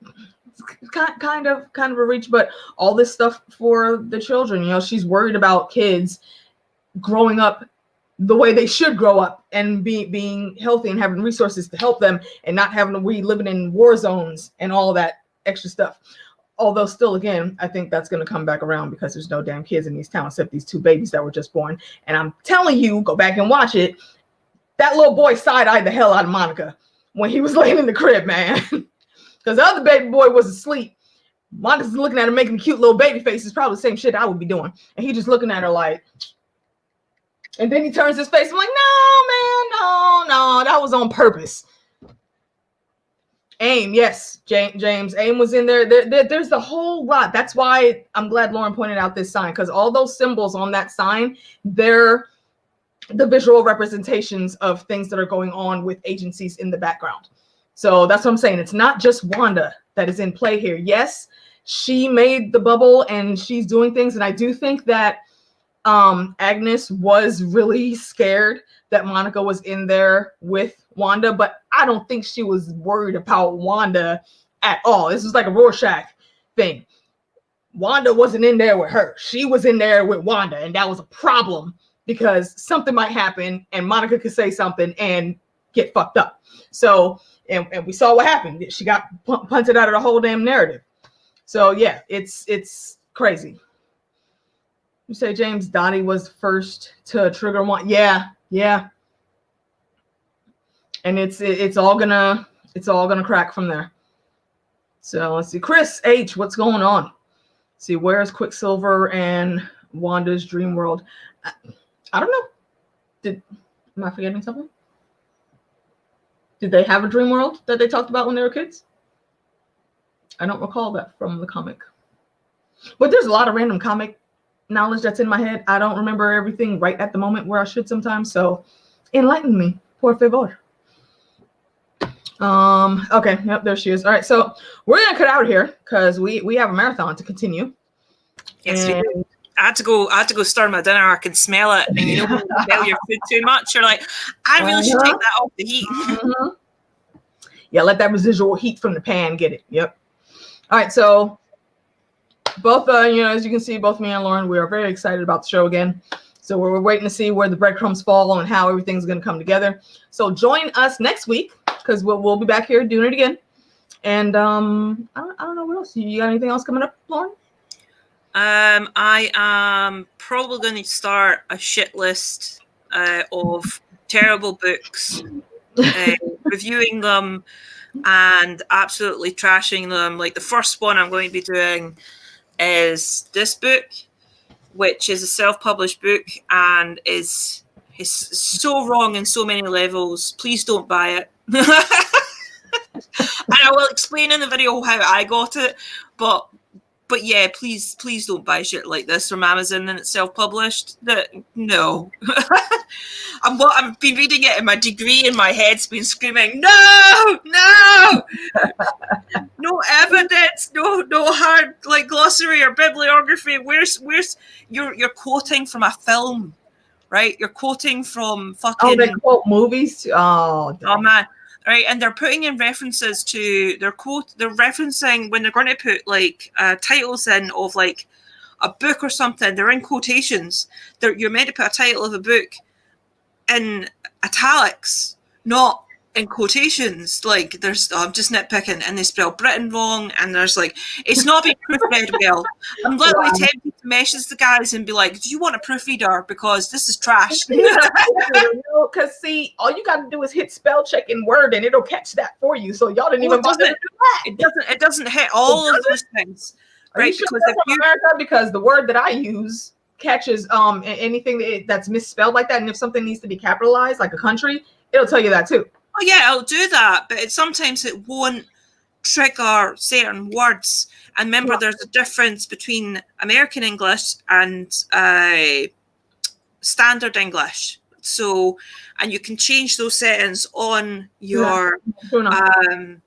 kind of a reach, but all this stuff for the children. You know, she's worried about kids growing up the way they should grow up and being healthy and having resources to help them and not having to be living in war zones and all that extra stuff. Although still, again, I think that's going to come back around because there's no damn kids in these towns except these 2 babies that were just born. And I'm telling you, go back and watch it. That little boy side-eyed the hell out of Monica when he was laying in the crib, man. Because the other baby boy was asleep. Monica's looking at her making cute little baby faces, probably the same shit I would be doing. And he just looking at her like, and then he turns his face. I'm like, no, man, no, that was on purpose. AIM, yes, James. AIM was in there. There's a whole lot. That's why I'm glad Lauren pointed out this sign, because all those symbols on that sign, they're the visual representations of things that are going on with agencies in the background. So that's what I'm saying. It's not just Wanda that is in play here. Yes, she made the bubble and she's doing things. And I do think that Agnes was really scared that Monica was in there with Wanda, but I don't think she was worried about Wanda at all. This was like a Rorschach thing. Wanda wasn't in there with her. She was in there with Wanda, and that was a problem because something might happen and Monica could say something and get fucked up. So, and we saw what happened. She got punted out of the whole damn narrative. So yeah, it's crazy. You say James Dottie was first to trigger one. Yeah. And it's all gonna crack from there. So let's see. Chris H, what's going on? Let's see, where's Quicksilver and Wanda's dream world? I don't know. Am I forgetting something? Did they have a dream world that they talked about when they were kids? I don't recall that from the comic. But there's a lot of random comic knowledge that's in my head. I don't remember everything right at the moment where I should sometimes. So enlighten me, por favor. Okay, yep, there she is. All right, so we're gonna cut out here because we have a marathon to continue.
Yes, we do. I had to go start my dinner. I can smell it, and you know when you smell your food too much, you're like, I really should take that off the heat.
Mm-hmm. Yeah, let that residual heat from the pan get it. Yep. All right, so both, as you can see, both me and Lauren, we are very excited about the show again. So we're waiting to see where the breadcrumbs fall and how everything's going to come together. So join us next week because we'll be back here doing it again. And I don't know what else. You got anything else coming up, Lauren?
I am probably going to start a shit list of terrible books, reviewing them and absolutely trashing them. Like the first one I'm going to be doing is this book, which is a self-published book and is so wrong in so many levels. Please don't buy it. And I will explain in the video how I got it, but yeah, please don't buy shit like this from Amazon and it's self-published. No. I've been reading it and my degree in my head's been screaming, no, no evidence, no hard like glossary or bibliography. Where's you're quoting from a film, right? You're quoting from fucking.
Oh, they quote movies. Oh
man. Right, and they're putting in references to they're referencing when they're going to put like titles in of like a book or something. They're in quotations. You're meant to put a title of a book in italics, not in quotations. Like I'm just nitpicking, and they spell Britain wrong, and there's like it's not being proofread well. I'm literally tempted to message the guys and be like, "Do you want a proofreader? Because this is trash."
Because see, all you got to do is hit spell check in Word, and it'll catch that for you. So y'all didn't even bother to do that.
It doesn't hit all of those things, right?
Because America, because the word that I use catches anything that's misspelled like that, and if something needs to be capitalized, like a country, it'll tell you that too.
Oh yeah, I'll do that, but sometimes it won't trigger certain words. And remember, there's a difference between American English and standard English. So, and you can change those settings on your Word.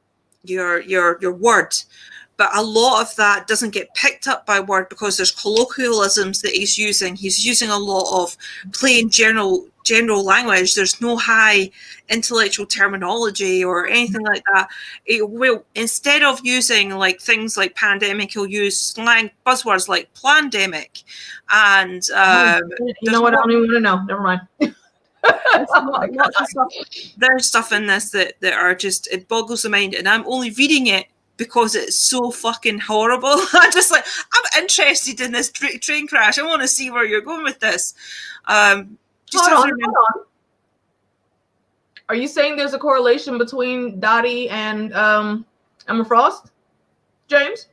But a lot of that doesn't get picked up by Word because there's colloquialisms that he's using. He's using a lot of plain general language. There's no high intellectual terminology or anything like that. It will, instead of using like things like pandemic, he'll use slang buzzwords like plandemic. And
you know what? I don't even want to know. Never mind.
There's stuff in this that are just, it boggles the mind, and I'm only reading it because it's so fucking horrible. I'm just like, I'm interested in this train crash. I want to see where you're going with this. Hold
on. Are you saying there's a correlation between Dottie and Emma Frost, James?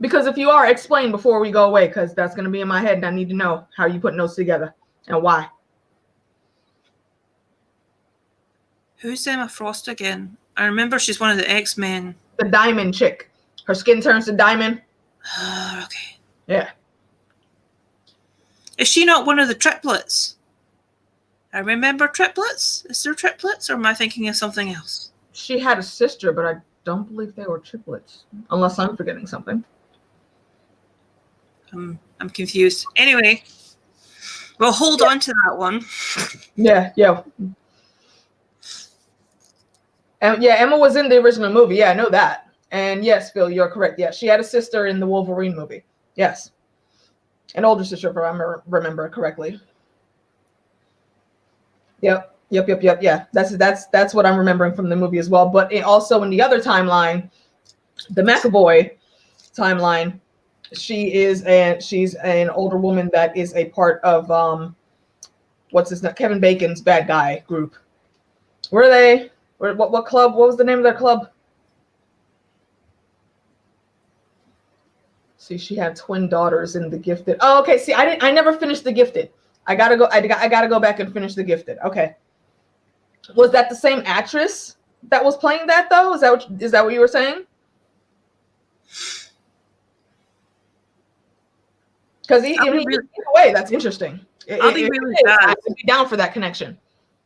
Because if you are, explain before we go away, because that's going to be in my head, and I need to know how you put those together and why.
Who's Emma Frost again? I remember she's one of the X-Men.
The diamond chick. Her skin turns to diamond.
Okay.
Yeah.
Is she not one of the triplets? I remember triplets. Is there triplets, or am I thinking of something else?
She had a sister, but I don't believe they were triplets, unless I'm forgetting something.
I'm confused. Anyway, we'll hold on to that one.
Yeah. Emma was in the original movie. Yeah, I know that. And yes, Phil, you're correct. Yeah, she had a sister in the Wolverine movie. Yes. An older sister, if I remember correctly. Yep. Yeah, that's what I'm remembering from the movie as well. But also in the other timeline, the McAvoy timeline, she's an older woman that is a part of what's his name? Kevin Bacon's bad guy group. Where are they? What club? What was the name of their club? See, she had twin daughters in The Gifted. Oh, okay. See, I never finished The Gifted. I gotta go back and finish The Gifted. Okay. Was that the same actress that was playing that though? Is that what you were saying? Because either way, that's interesting.
I'll be really jazzed.
I would be down for that connection.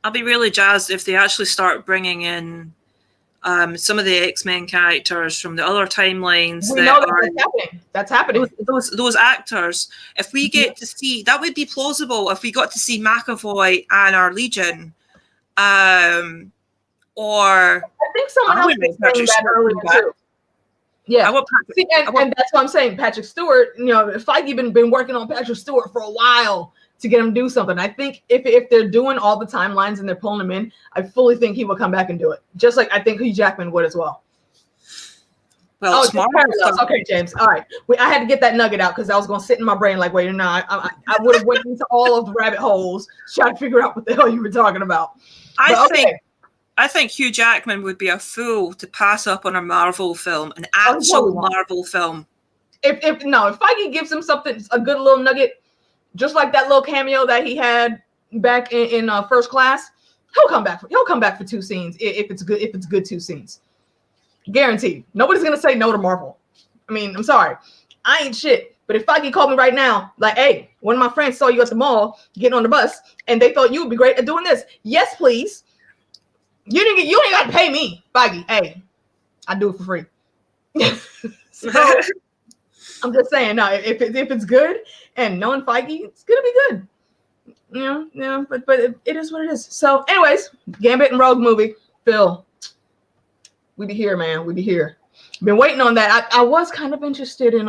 I'll be really jazzed if they actually start bringing in some of the X-Men characters from the other timelines.
We know that's happening.
Those actors. If we get to see, that would be plausible if we got to see McAvoy and our Legion. Or
I think someone else was saying that earlier too. Yeah, and that's what I'm saying. Patrick Stewart, Feige been working on Patrick Stewart for a while to get him to do something. I think if they're doing all the timelines and they're pulling him in, I fully think he will come back and do it. Just like I think Hugh Jackman would as well.
Well, smart.
Okay, James. All right. I had to get that nugget out because I was going to sit in my brain like, wait, no, I would have went into all of the rabbit holes trying to figure out what the hell you were talking about.
I think Hugh Jackman would be a fool to pass up on a Marvel film, an actual Marvel film.
If Feige gives him something, a good little nugget, just like that little cameo that he had back in First Class, he'll come back. He'll come back for 2 scenes if it's good. If it's good 2 scenes, guaranteed. Nobody's gonna say no to Marvel. I mean, I'm sorry, I ain't shit. But if Feige called me right now, like, hey, one of my friends saw you at the mall getting on the bus, and they thought you would be great at doing this. Yes, please. You ain't got to pay me, Feige. Hey, I do it for free. So I'm just saying, no, if it's good and knowing Feige, it's gonna be good. But it is what it is. So, anyways, Gambit and Rogue movie, Phil. We be here, man. We be here. Been waiting on that. I was kind of interested in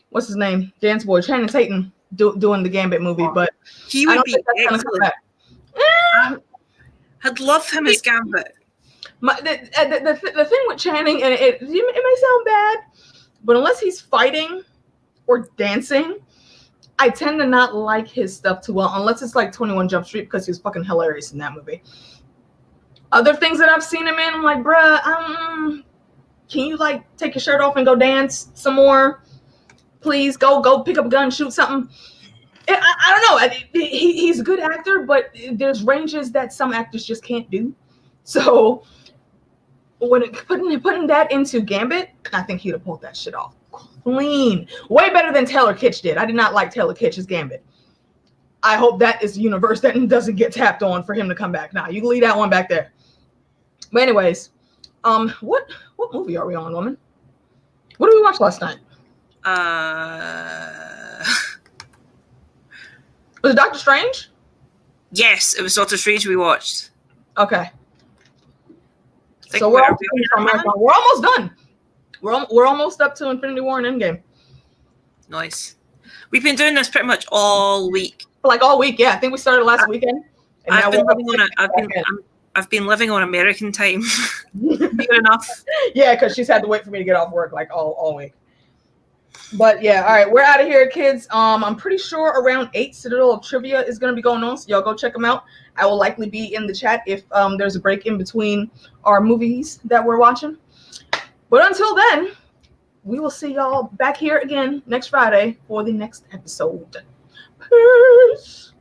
what's his name, Dance Boy, Channing Tatum doing the Gambit movie, but
he would be excellent. I'd love him as Gambit.
The thing with Channing, and it may sound bad, but unless he's fighting or dancing, I tend to not like his stuff too well, unless it's like 21 Jump Street, because he was fucking hilarious in that movie. Other things that I've seen him in, I'm like, bruh, can you like take your shirt off and go dance some more? Please go pick up a gun, shoot something. I don't know. He's a good actor, but there's ranges that some actors just can't do. So when putting that into Gambit, I think he'd have pulled that shit off clean. Way better than Taylor Kitsch did. I did not like Taylor Kitsch's Gambit. I hope that is the universe that doesn't get tapped on for him to come back. Nah, you can leave that one back there. But anyways, what movie are we on, woman? What did we watch last night? Was it Doctor Strange?
Yes, it was Doctor Strange we watched.
Okay. So we're almost done. We're almost up to Infinity War and Endgame.
Nice. We've been doing this pretty much all week.
for like all week. Yeah, I think we started last weekend. And
I've been living on American time. Near enough.
Yeah, because she's had to wait for me to get off work like all week. But yeah, all right, we're out of here, kids. I'm pretty sure around 8 Citadel Trivia is gonna be going on, so y'all go check them out. I will likely be in the chat if there's a break in between our movies that we're watching. But until then, we will see y'all back here again next Friday for the next episode. Peace.